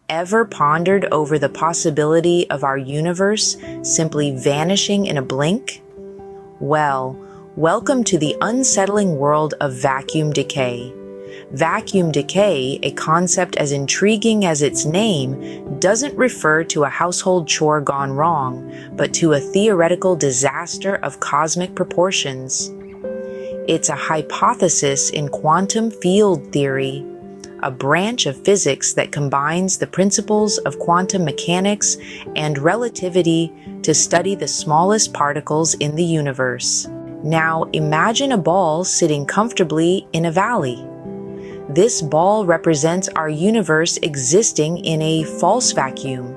ever pondered over the possibility of our universe simply vanishing in a blink? Well, welcome to the unsettling world of vacuum decay. Vacuum decay, a concept as intriguing as its name, doesn't refer to a household chore gone wrong, but to a theoretical disaster of cosmic proportions. It's a hypothesis in quantum field theory, a branch of physics that combines the principles of quantum mechanics and relativity to study the smallest particles in the universe. Now imagine a ball sitting comfortably in a valley. This ball represents our universe existing in a false vacuum,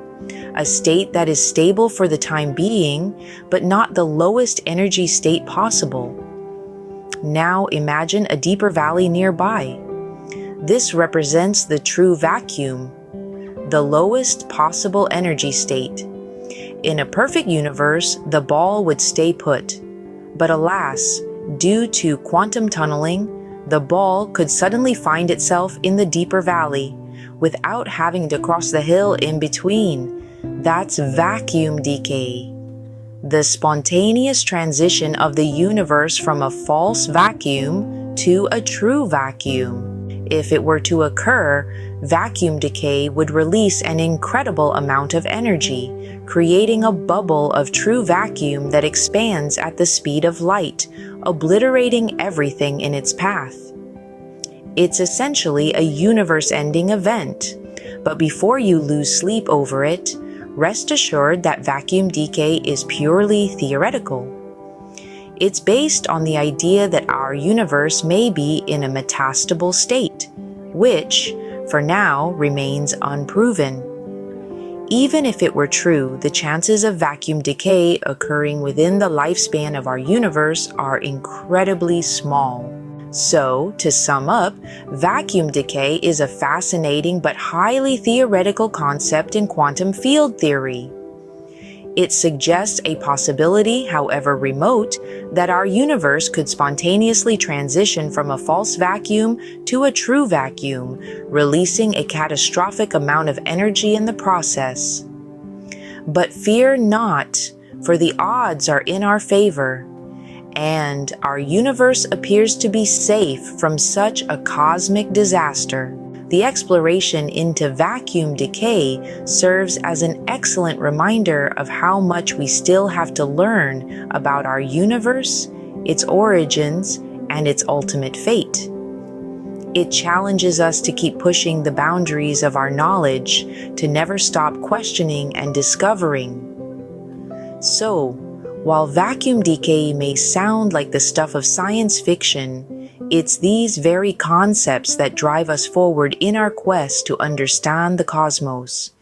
a state that is stable for the time being, but not the lowest energy state possible. Now imagine a deeper valley nearby. This represents the true vacuum, the lowest possible energy state. In a perfect universe, the ball would stay put. But alas, due to quantum tunneling, the ball could suddenly find itself in the deeper valley without having to cross the hill in between. That's vacuum decay. The spontaneous transition of the universe from a false vacuum to a true vacuum. If it were to occur, vacuum decay would release an incredible amount of energy, creating a bubble of true vacuum that expands at the speed of light, obliterating everything in its path. It's essentially a universe-ending event. But before you lose sleep over it, rest assured that vacuum decay is purely theoretical. It's based on the idea that our universe may be in a metastable state, which, for now, remains unproven. Even if it were true, the chances of vacuum decay occurring within the lifespan of our universe are incredibly small. So, to sum up, vacuum decay is a fascinating but highly theoretical concept in quantum field theory. It suggests a possibility, however remote, that our universe could spontaneously transition from a false vacuum to a true vacuum, releasing a catastrophic amount of energy in the process. But fear not, for the odds are in our favor, and our universe appears to be safe from such a cosmic disaster. The exploration into vacuum decay serves as an excellent reminder of how much we still have to learn about our universe, its origins, and its ultimate fate. It challenges us to keep pushing the boundaries of our knowledge, to never stop questioning and discovering. So, while vacuum decay may sound like the stuff of science fiction, it's these very concepts that drive us forward in our quest to understand the cosmos.